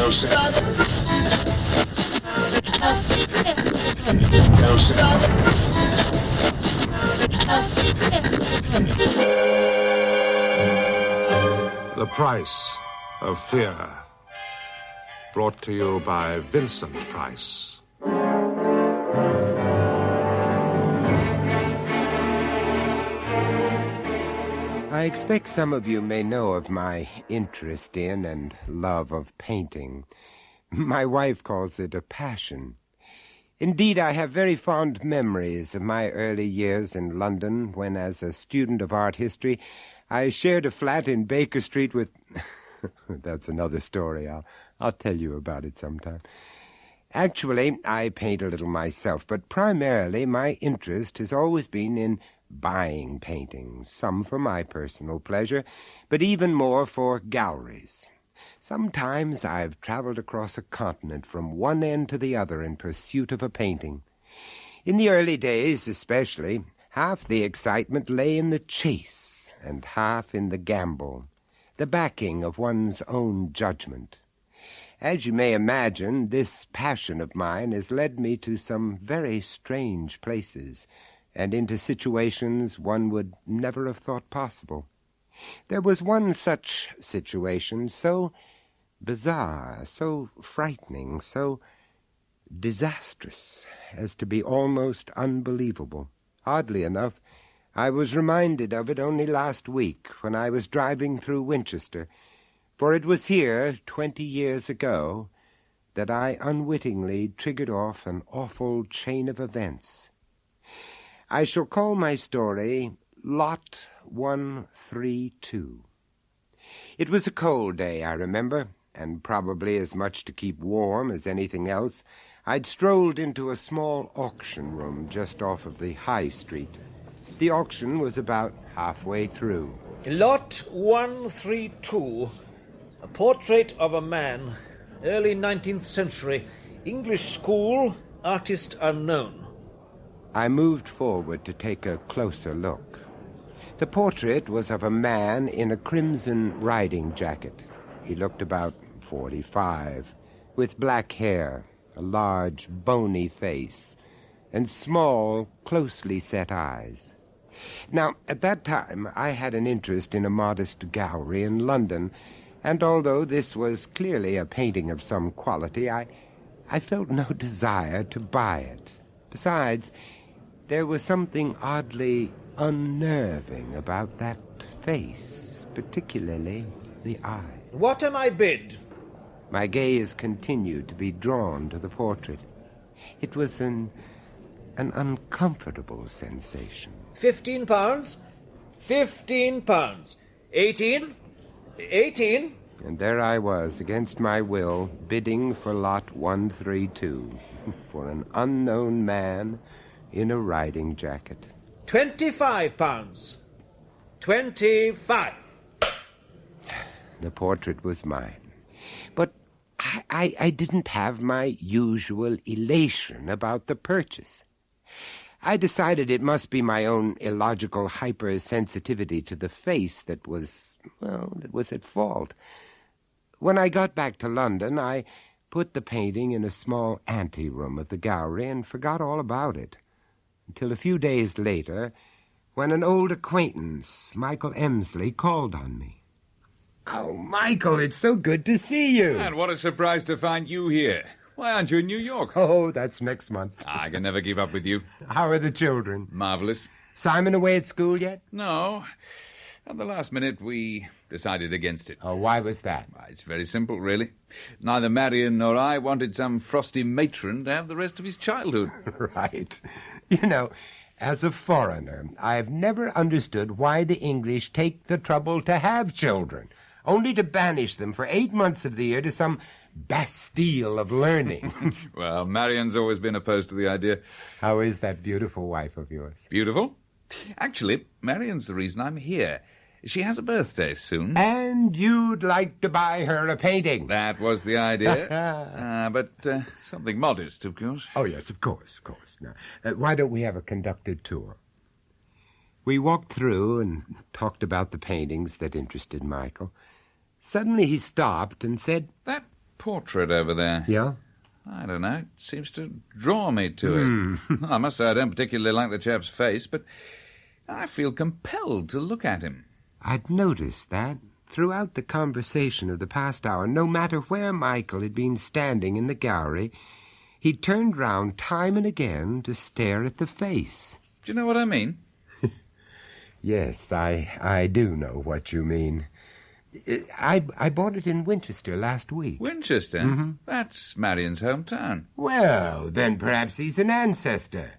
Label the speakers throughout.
Speaker 1: The Price of Fear. Brought to you by Vincent Price.
Speaker 2: I expect some of you may know of my interest in and love of painting. My wife calls it a passion. Indeed, I have very fond memories of my early years in London when, as a student of art history, I shared a flat in Baker Street with... That's another story. I'll tell you about it sometime. Actually, I paint a little myself, but primarily my interest has always been in buying paintings, some for my personal pleasure, but even more for galleries. Sometimes I've traveled across a continent from one end to the other in pursuit of a painting. In the early days, especially, half the excitement lay in the chase and half in the gamble, the backing of one's own judgment. As you may imagine, this passion of mine has led me to some very strange places, and into situations one would never have thought possible. There was one such situation, so bizarre, so frightening, so disastrous, as to be almost unbelievable. Oddly enough, I was reminded of it only last week when I was driving through Winchester, for it was here, 20 years ago, that I unwittingly triggered off an awful chain of events. I shall call my story Lot 132. It was a cold day, I remember, and probably as much to keep warm as anything else, I'd strolled into a small auction room just off of the High Street. The auction was about halfway through.
Speaker 3: Lot 132. A portrait of a man, early 19th century, English school, artist unknown.
Speaker 2: I moved forward to take a closer look. The portrait was of a man in a crimson riding jacket. He looked about 45, with black hair, a large, bony face, and small, closely set eyes. Now, at that time, I had an interest in a modest gallery in London, and although this was clearly a painting of some quality, I felt no desire to buy it. Besides, there was something oddly unnerving about that face, particularly the eye.
Speaker 3: What am I bid?
Speaker 2: My gaze continued to be drawn to the portrait. It was an uncomfortable sensation.
Speaker 3: £15? £15. 18? 18?
Speaker 2: And there I was, against my will, bidding for Lot 132, for an unknown man in a riding jacket.
Speaker 3: £25. 25.
Speaker 2: The portrait was mine. But I didn't have my usual elation about the purchase. I decided it must be my own illogical hypersensitivity to the face that was at fault. When I got back to London, I put the painting in a small anteroom of the gallery and forgot all about it, until a few days later, when an old acquaintance, Michael Emsley, called on me. "Oh, Michael, it's so good to see you."
Speaker 4: And what a surprise to find you here. Why aren't you in New York?
Speaker 2: Oh, that's next month.
Speaker 4: I can never keep up with you.
Speaker 2: How are the children?
Speaker 4: Marvelous.
Speaker 2: Simon away at school yet?
Speaker 4: No. At the last minute, we decided against it.
Speaker 2: Oh, why was that?
Speaker 4: It's very simple, really. Neither Marion nor I wanted some frosty matron to have the rest of his childhood.
Speaker 2: Right. You know, as a foreigner, I've never understood why the English take the trouble to have children, only to banish them for 8 months of the year to some Bastille of learning.
Speaker 4: Well, Marion's always been opposed to the idea.
Speaker 2: How is that beautiful wife of yours?
Speaker 4: Beautiful? Actually, Marion's the reason I'm here. She has a birthday soon.
Speaker 2: And you'd like to buy her a painting?
Speaker 4: That was the idea. But something modest, of course.
Speaker 2: Oh, yes, of course. Now, why don't we have a conducted tour? We walked through and talked about the paintings that interested Michael. Suddenly he stopped and said,
Speaker 4: "That portrait over there.
Speaker 2: Yeah?
Speaker 4: I don't know. It seems to draw me to it. I must say I don't particularly like the chap's face, but I feel compelled to look at him.
Speaker 2: I'd noticed that throughout the conversation of the past hour. No matter where Michael had been standing in the gallery, he turned round time and again to stare at the face.
Speaker 4: Do you know what I mean?
Speaker 2: Yes, I do know what you mean. I bought it in Winchester last week.
Speaker 4: Winchester?
Speaker 2: Mm-hmm.
Speaker 4: That's Marion's hometown.
Speaker 2: Well, then perhaps he's an ancestor.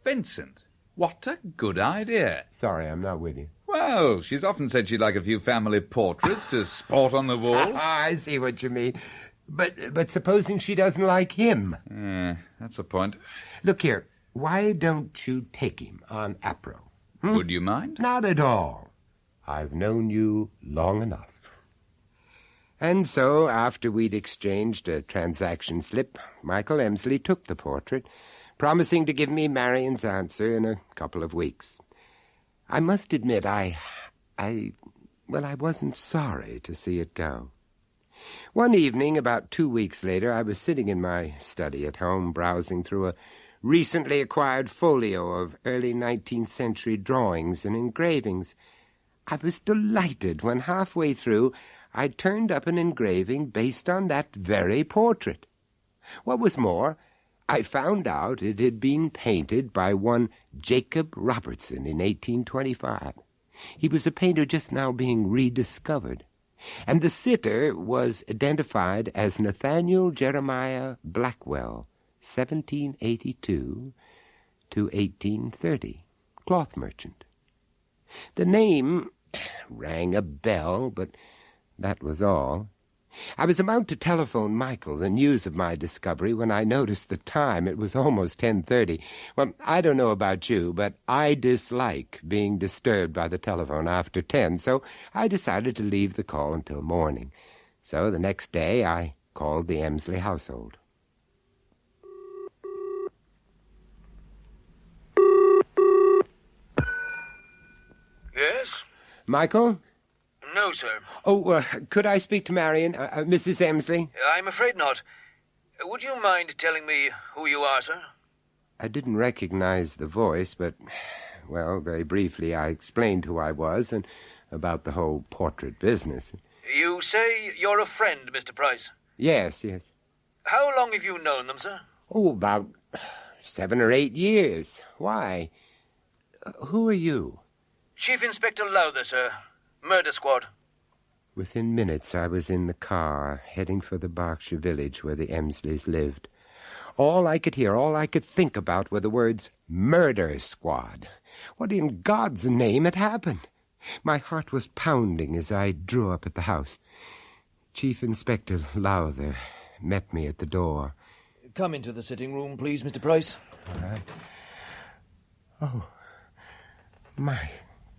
Speaker 4: Vincent, what a good idea.
Speaker 2: Sorry, I'm not with you.
Speaker 4: Well, she's often said she'd like a few family portraits to sport on the walls.
Speaker 2: I see what you mean. But supposing she doesn't like him?
Speaker 4: That's the point.
Speaker 2: Look here, why don't you take him on Apro?
Speaker 4: Would you mind?
Speaker 2: Not at all. I've known you long enough. And so, after we'd exchanged a transaction slip, Michael Emsley took the portrait, promising to give me Marion's answer in a couple of weeks. I must admit, I wasn't sorry to see it go. One evening, about 2 weeks later, I was sitting in my study at home, browsing through a recently acquired folio of early 19th century drawings and engravings. I was delighted when halfway through I turned up an engraving based on that very portrait. What was more, I found out it had been painted by one Jacob Robertson in 1825. He was a painter just now being rediscovered, and the sitter was identified as Nathaniel Jeremiah Blackwell, 1782 to 1830, cloth merchant. The name rang a bell, but that was all. I was about to telephone Michael the news of my discovery when I noticed the time. It was almost 10:30. Well, I don't know about you, but I dislike being disturbed by the telephone after 10, so I decided to leave the call until morning. So the next day I called the Emsley household.
Speaker 3: Yes?
Speaker 2: Michael?
Speaker 3: No, sir.
Speaker 2: Oh, could I speak to Marion, Mrs. Emsley?
Speaker 3: I'm afraid not. Would you mind telling me who you are, sir?
Speaker 2: I didn't recognize the voice, but, well, very briefly I explained who I was and about the whole portrait business.
Speaker 3: You say you're a friend, Mr. Price.
Speaker 2: Yes.
Speaker 3: How long have you known them, sir?
Speaker 2: Oh, about 7 or 8 years. Why? Who are you?
Speaker 3: Chief Inspector Lowther, sir. Murder Squad.
Speaker 2: Within minutes I was in the car, heading for the Berkshire village where the Emsleys lived. All I could hear, all I could think about were the words, Murder Squad. What in God's name had happened? My heart was pounding as I drew up at the house. Chief Inspector Lowther met me at the door.
Speaker 3: Come into the sitting room, please, Mr. Price.
Speaker 2: All right. Oh, my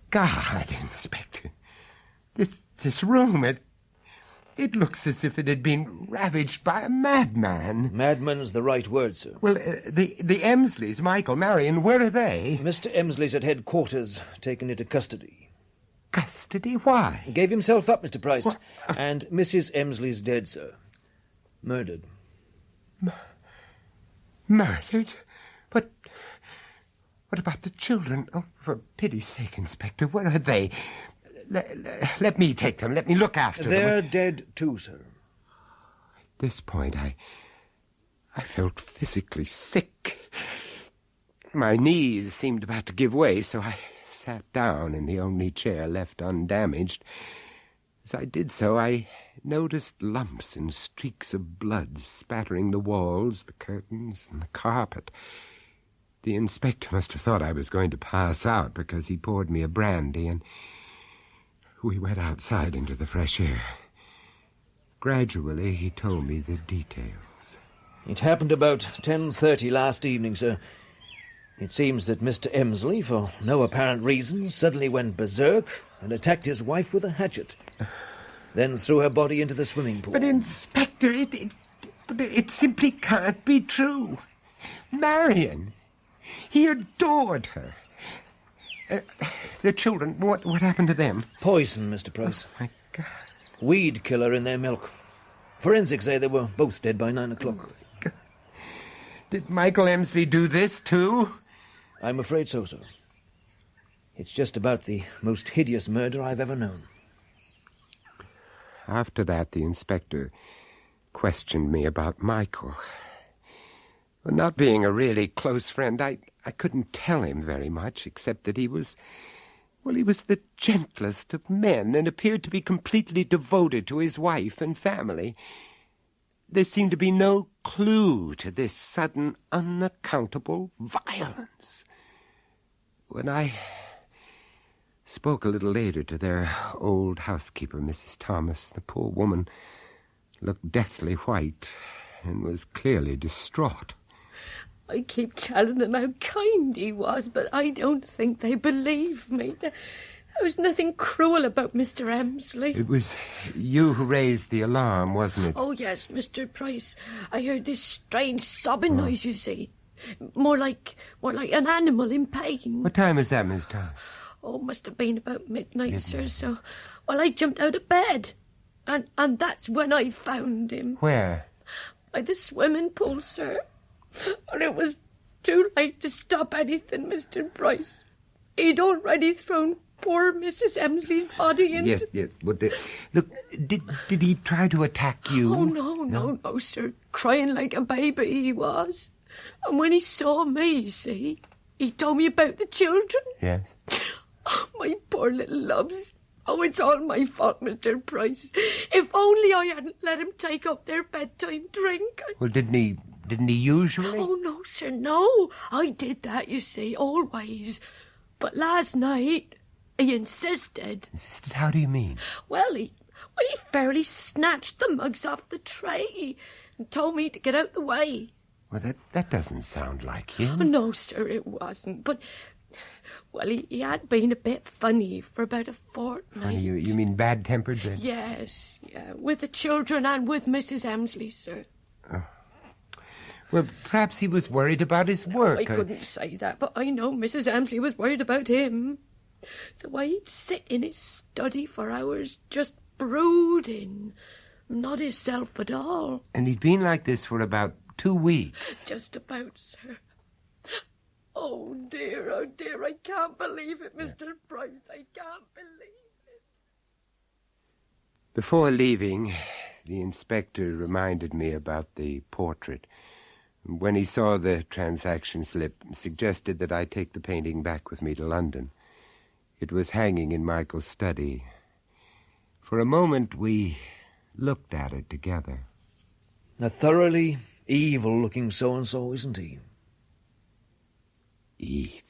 Speaker 2: God, Inspector. This room, it looks as if it had been ravaged by a madman.
Speaker 3: Madman's the right word, sir.
Speaker 2: Well, the Emsleys, Michael, Marion, where are they?
Speaker 3: Mr. Emsley's at headquarters, taken into custody.
Speaker 2: Custody? Why?
Speaker 3: Gave himself up, Mr. Price.
Speaker 2: What?
Speaker 3: And Mrs. Emsley's dead, sir. Murdered.
Speaker 2: Murdered? But what about the children? Oh, for pity's sake, Inspector, where are they? Let me take them. Let me look after them.
Speaker 3: They're dead too, sir.
Speaker 2: At this point, I felt physically sick. My knees seemed about to give way, so I sat down in the only chair left undamaged. As I did so, I noticed lumps and streaks of blood spattering the walls, the curtains, and the carpet. The inspector must have thought I was going to pass out because he poured me a brandy, and we went outside into the fresh air. Gradually, he told me the details.
Speaker 3: It happened about 10:30 last evening, sir. It seems that Mr. Emsley, for no apparent reason, suddenly went berserk and attacked his wife with a hatchet, then threw her body into the swimming pool.
Speaker 2: But, Inspector, it simply can't be true. Marion, he adored her. The children, what happened to them?
Speaker 3: Poison, Mr. Price.
Speaker 2: My God.
Speaker 3: Weed killer in their milk. Forensics say they were both dead by 9 o'clock.
Speaker 2: Did Michael Emsley do this, too?
Speaker 3: I'm afraid so, sir. It's just about the most hideous murder I've ever known.
Speaker 2: After that, the inspector questioned me about Michael. Well, not being a really close friend, I couldn't tell him very much, except that he was the gentlest of men and appeared to be completely devoted to his wife and family. There seemed to be no clue to this sudden, unaccountable violence. When I spoke a little later to their old housekeeper, Mrs. Thomas, the poor woman looked deathly white and was clearly distraught.
Speaker 5: I keep telling them how kind he was, but I don't think they believe me. There was nothing cruel about Mr. Emsley.
Speaker 2: It was you who raised the alarm, wasn't it?
Speaker 5: Oh, yes, Mr. Price. I heard this strange sobbing noise, you see. More like an animal in pain.
Speaker 2: What time was that, Miss Thomas?
Speaker 5: Oh, must have been about midnight, sir, so... Well, I jumped out of bed, and that's when I found him.
Speaker 2: Where?
Speaker 5: By the swimming pool, sir. And it was too late to stop anything, Mr. Price. He'd already thrown poor Mrs. Emsley's body into...
Speaker 2: Yes. But look, did he try to attack you?
Speaker 5: Oh, no, sir. Crying like a baby he was. And when he saw me, you see, he told me about the children.
Speaker 2: Yes.
Speaker 5: Oh, my poor little loves. Oh, it's all my fault, Mr. Price. If only I hadn't let him take up their bedtime drink.
Speaker 2: Well, didn't he usually?
Speaker 5: Oh, no, sir, no. I did that, you see, always. But last night, he insisted.
Speaker 2: Insisted? How do you mean?
Speaker 5: Well, he fairly snatched the mugs off the tray and told me to get out the way.
Speaker 2: Well, that doesn't sound like him.
Speaker 5: No, sir, it wasn't. But, well, he had been a bit funny for about a fortnight.
Speaker 2: Funny, you mean bad-tempered then?
Speaker 5: Yes, yeah, with the children and with Mrs. Emsley, sir.
Speaker 2: Oh. Well, perhaps he was worried about his work.
Speaker 5: I couldn't say that, but I know Mrs. Emsley was worried about him. The way he'd sit in his study for hours, just brooding. Not himself at all.
Speaker 2: And he'd been like this for about 2 weeks.
Speaker 5: Just about, sir. Oh, dear, I can't believe it, Mr. Price. I can't believe it.
Speaker 2: Before leaving, the inspector reminded me about the portrait. When he saw the transaction slip, suggested that I take the painting back with me to London. It was hanging in Michael's study. For a moment, we looked at it together.
Speaker 3: A thoroughly evil-looking so-and-so, isn't he?
Speaker 2: Evil.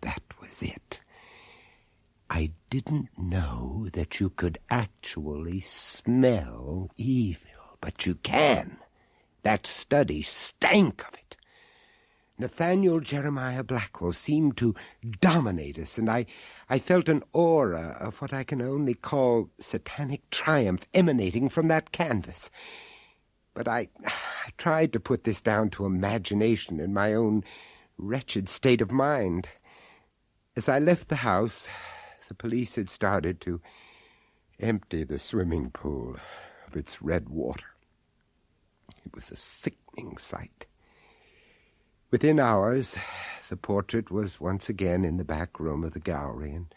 Speaker 2: That was it. I didn't know that you could actually smell evil, but you can. That study stank of it. Nathaniel Jeremiah Blackwell seemed to dominate us, and I felt an aura of what I can only call satanic triumph emanating from that canvas. But I tried to put this down to imagination and my own wretched state of mind. As I left the house, the police had started to empty the swimming pool of its red water. It was a sickening sight. Within hours, the portrait was once again in the back room of the gallery, and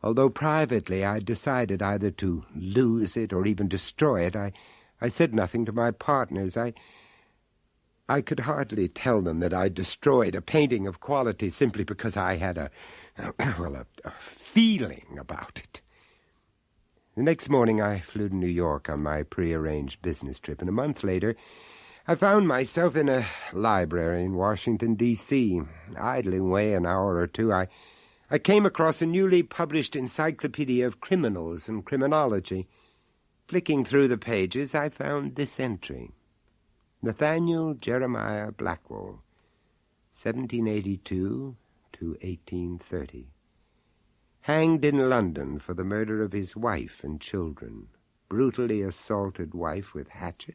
Speaker 2: although privately I decided either to lose it or even destroy it, I said nothing to my partners. I could hardly tell them that I destroyed a painting of quality simply because I had a feeling about it. The next morning I flew to New York on my prearranged business trip, and a month later I found myself in a library in Washington, D.C. Idling away an hour or two, I came across a newly published encyclopedia of criminals and criminology. Flicking through the pages, I found this entry. Nathaniel Jeremiah Blackwell, 1782 to 1830. Hanged in London for the murder of his wife and children. Brutally assaulted wife with hatchet.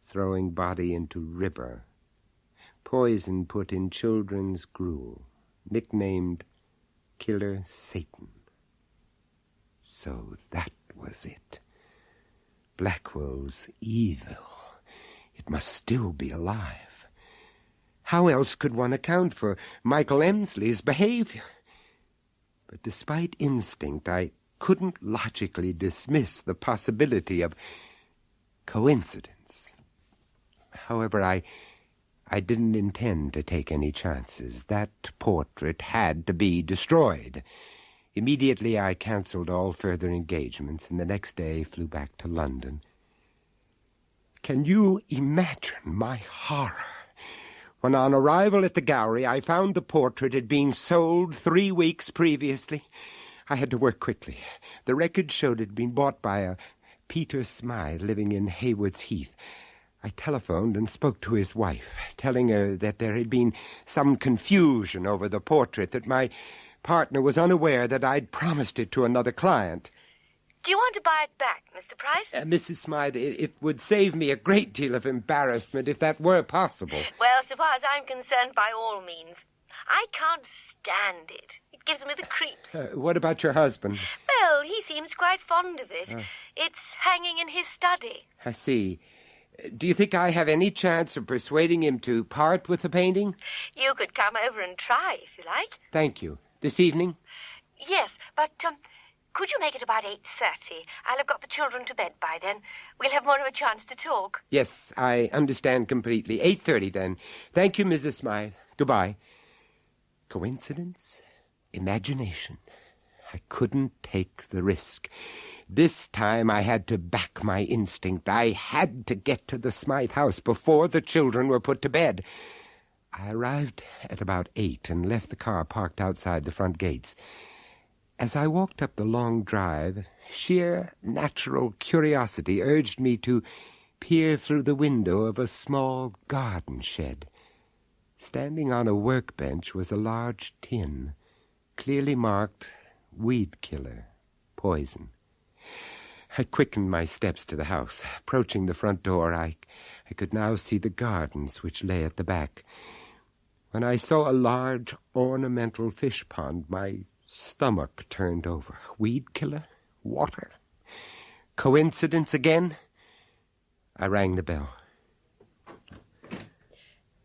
Speaker 2: Throwing body into river. Poison put in children's gruel. Nicknamed Killer Satan. So that was it. Blackwell's evil. It must still be alive. How else could one account for Michael Emsley's behavior? But despite instinct, I couldn't logically dismiss the possibility of coincidence. However, I didn't intend to take any chances. That portrait had to be destroyed. Immediately I cancelled all further engagements, and the next day flew back to London. Can you imagine my horror when on arrival at the gallery I found the portrait had been sold 3 weeks previously? I had to work quickly. The record showed it had been bought by a Peter Smythe living in Haywards Heath. I telephoned and spoke to his wife, telling her that there had been some confusion over the portrait, that my partner was unaware that I'd promised it to another client.
Speaker 6: Do you want to buy it back, Mr. Price?
Speaker 2: Mrs. Smythe, it would save me a great deal of embarrassment if that were possible.
Speaker 6: Well, so far as I'm concerned, by all means. I can't stand it. It gives me the creeps.
Speaker 2: What about your husband?
Speaker 6: Well, he seems quite fond of it. It's hanging in his study.
Speaker 2: I see. Do you think I have any chance of persuading him to part with the painting?
Speaker 6: You could come over and try, if you like.
Speaker 2: Thank you. This evening?
Speaker 6: Yes, but could you make it about 8:30? I'll have got the children to bed by then. We'll have more of a chance to talk.
Speaker 2: Yes, I understand completely. 8:30 then. Thank you, Mrs. Smythe. Goodbye. Coincidence? Imagination? I couldn't take the risk. This time I had to back my instinct. I had to get to the Smythe house before the children were put to bed. I arrived at about 8 and left the car parked outside the front gates. As I walked up the long drive, sheer natural curiosity urged me to peer through the window of a small garden shed. Standing on a workbench was a large tin, clearly marked weed killer, poison. I quickened my steps to the house. Approaching the front door, I could now see the gardens which lay at the back. When I saw a large ornamental fish pond, my stomach turned over. Weed killer? Water? Coincidence again? I rang the bell.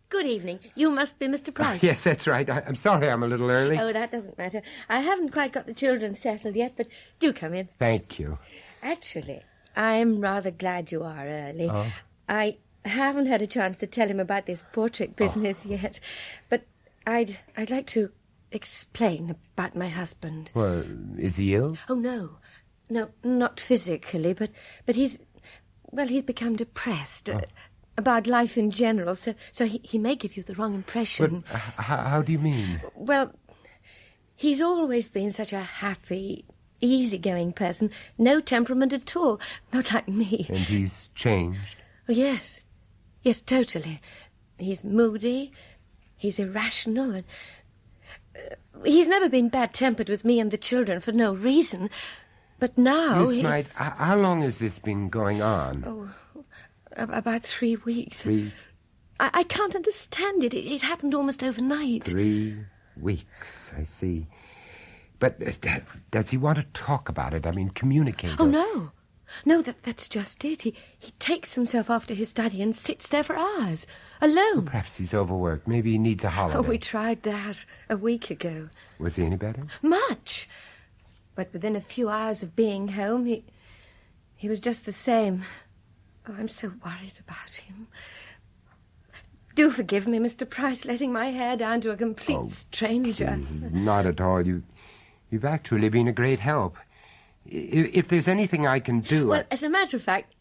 Speaker 5: Good evening. You must be Mr. Price.
Speaker 2: Yes, that's right. I'm sorry I'm a little early.
Speaker 5: Oh, that doesn't matter. I haven't quite got the children settled yet, but do come in.
Speaker 2: Thank you.
Speaker 5: Actually, I'm rather glad you are early.
Speaker 2: Oh.
Speaker 5: I haven't had a chance to tell him about this portrait business yet, but I'd like to explain about my husband.
Speaker 2: Well, is he ill?
Speaker 5: Oh, no. No, not physically, but he's become depressed about life in general, so he may give you the wrong impression.
Speaker 2: But how do you mean?
Speaker 5: Well, he's always been such a happy, easygoing person, no temperament at all, not like me.
Speaker 2: And he's changed?
Speaker 5: Oh, yes, totally. He's moody, he's irrational, and he's never been bad-tempered with me and the children for no reason. But now
Speaker 2: Miss Smythe, how long has this been going on?
Speaker 5: Oh, about 3 weeks.
Speaker 2: 3?
Speaker 5: I can't understand it. It happened almost overnight.
Speaker 2: 3 weeks, I see. But does he want to talk about it? I mean, communicate?
Speaker 5: Oh, no. No, that's just it. He takes himself off to his study and sits there for hours, alone.
Speaker 2: Well, perhaps he's overworked. Maybe he needs a holiday.
Speaker 5: Oh, we tried that a week ago.
Speaker 2: Was he any better?
Speaker 5: Much. But within a few hours of being home, he was just the same. Oh, I'm so worried about him. Do forgive me, Mr. Price, letting my hair down to a complete stranger.
Speaker 2: Please, not at all. You've actually been a great help. If there's anything I can do...
Speaker 5: Well, as a matter of fact,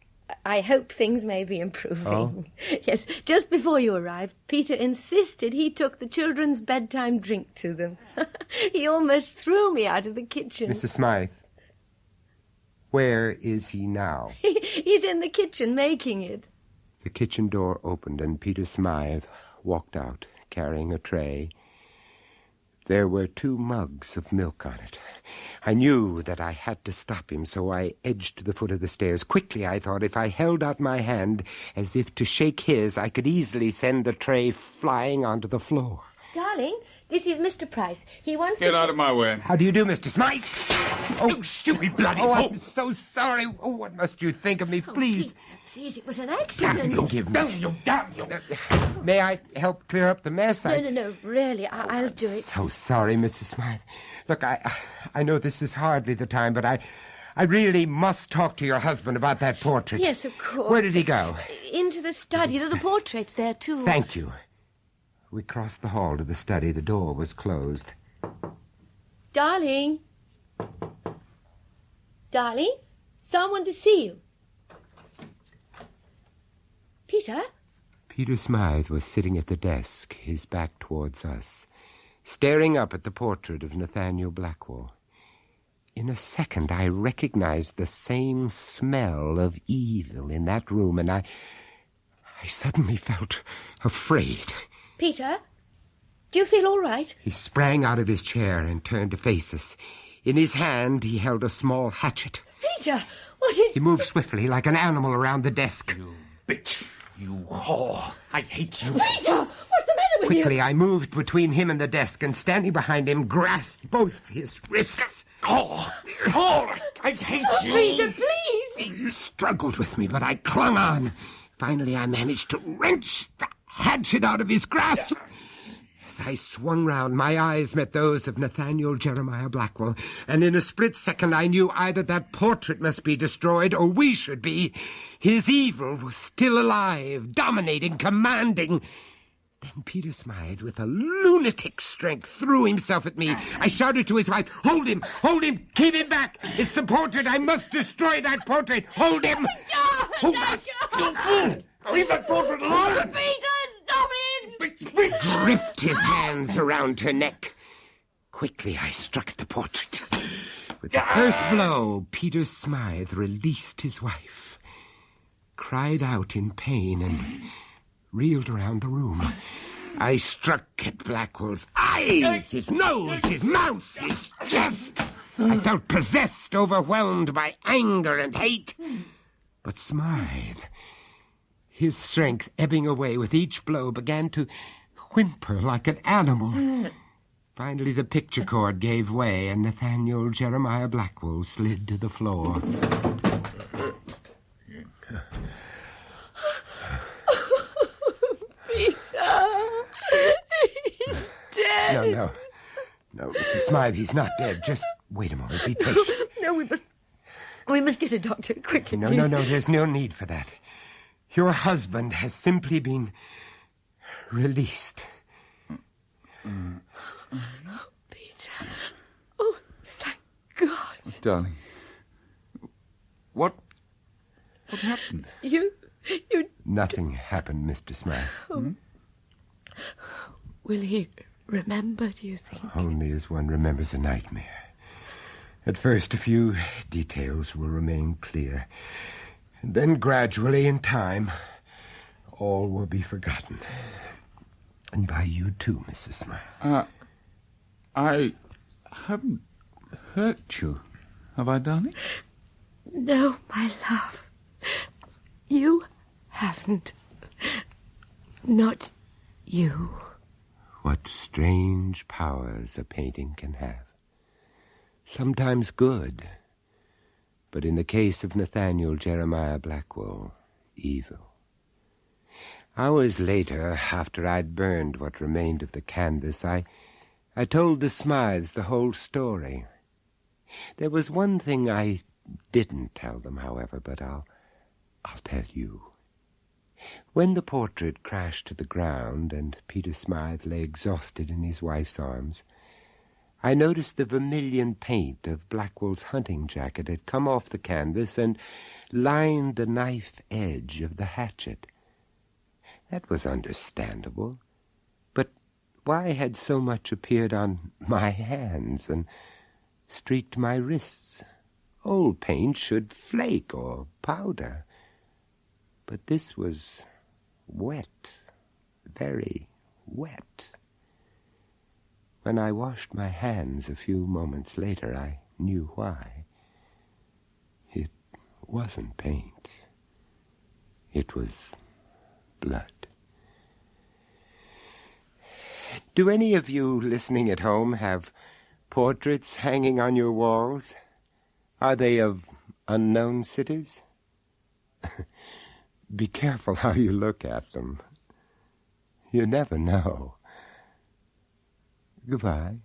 Speaker 5: I hope things may be improving.
Speaker 2: Oh?
Speaker 5: Yes, just before you arrived, Peter insisted he took the children's bedtime drink to them. He almost threw me out of the kitchen.
Speaker 2: Mrs. Smythe, where is he now?
Speaker 5: He's in the kitchen making it.
Speaker 2: The kitchen door opened and Peter Smythe walked out, carrying a tray. There were 2 mugs of milk on it. I knew that I had to stop him, so I edged to the foot of the stairs. Quickly, I thought, if I held out my hand as if to shake his, I could easily send the tray flying onto the floor.
Speaker 5: Darling, This is Mr. Price. He wants
Speaker 4: Get
Speaker 5: to...
Speaker 4: out of my way.
Speaker 2: How do you do, Mr. Smythe?
Speaker 7: You stupid bloody
Speaker 2: Oh,
Speaker 7: fool!
Speaker 2: I'm so sorry. Oh, what must you think of me?
Speaker 5: Oh,
Speaker 2: Please.
Speaker 5: Peter, please, it was an accident.
Speaker 2: Forgive me.
Speaker 7: Damn you, damn you!
Speaker 2: May I help clear up the mess?
Speaker 5: No, really, I'll do it.
Speaker 2: So sorry, Mrs. Smythe. Look, I know this is hardly the time, but I really must talk to your husband about that portrait.
Speaker 5: Yes, of course.
Speaker 2: Where did he go?
Speaker 5: Into the study. The portrait's there, too.
Speaker 2: Thank you. We crossed the hall to the study. The door was closed.
Speaker 5: Darling? Darling? Someone to see you. Peter?
Speaker 2: Peter Smythe was sitting at the desk, his back towards us, staring up at the portrait of Nathaniel Blackwell. In a second, I recognized the same smell of evil in that room, and I suddenly felt afraid.
Speaker 5: Peter? Do you feel all right?
Speaker 2: He sprang out of his chair and turned to face us. In his hand, he held a small hatchet.
Speaker 5: Peter, what did...
Speaker 2: He moved swiftly, like an animal, around the desk.
Speaker 7: You bitch! You whore! I hate you!
Speaker 5: Peter! What's the matter with you?
Speaker 2: Quickly, I moved between him and the desk, and standing behind him, grasped both his wrists.
Speaker 7: Whore! Whore! I hate you!
Speaker 5: Peter, please!
Speaker 2: He struggled with me, but I clung on. Finally, I managed to wrench the hatchet out of his grasp. As I swung round, my eyes met those of Nathaniel Jeremiah Blackwell, and in a split second I knew either that portrait must be destroyed or we should be. His evil was still alive, dominating, commanding. Then Peter Smythe, with a lunatic strength, threw himself at me. I shouted to his wife, "Hold him! Hold him! Keep him back! It's the portrait! I must destroy that portrait! Hold him!"
Speaker 7: Hold on! You fool! Leave that portrait alone!
Speaker 5: Peter, stop it!
Speaker 7: Bitch!
Speaker 2: Gripped his hands around her neck. Quickly, I struck at the portrait. With the first blow, Peter Smythe released his wife, cried out in pain, and reeled around the room. I struck at Blackwell's eyes, his nose, his mouth, his chest. I felt possessed, overwhelmed by anger and hate. But Smythe, his strength ebbing away with each blow, began to whimper like an animal. Finally, the picture cord gave way, and Nathaniel Jeremiah Blackwell slid to the floor.
Speaker 5: Peter, he's dead.
Speaker 2: No, Mrs. Smythe, he's not dead. Just wait a moment. Be patient.
Speaker 5: No, we must get a doctor quickly.
Speaker 2: No,
Speaker 5: please.
Speaker 2: there's no need for that. Your husband has simply been released.
Speaker 5: Peter. Oh, thank God.
Speaker 4: Darling, what happened?
Speaker 5: You...
Speaker 2: Nothing happened, Mr. Smythe.
Speaker 5: Will he remember, do you think?
Speaker 2: Only as one remembers a nightmare. At first, a few details will remain clear. And then gradually, in time, all will be forgotten. And by you too, Mrs. Smythe.
Speaker 4: I haven't hurt you, have I, darling?
Speaker 5: No, my love. You haven't. Not you.
Speaker 2: What strange powers a painting can have. Sometimes good, but in the case of Nathaniel Jeremiah Blackwell, evil. Hours later, after I'd burned what remained of the canvas, I told the Smythes the whole story. There was one thing I didn't tell them, however, but I'll tell you. When the portrait crashed to the ground and Peter Smythe lay exhausted in his wife's arms, I noticed the vermilion paint of Blackwell's hunting jacket had come off the canvas and lined the knife edge of the hatchet. That was understandable, but why had so much appeared on my hands and streaked my wrists? Old paint should flake or powder. But this was wet, very wet. When I washed my hands a few moments later, I knew why. It wasn't paint. It was blood. Do any of you listening at home have portraits hanging on your walls? Are they of unknown sitters? Be careful how you look at them. You never know. Goodbye.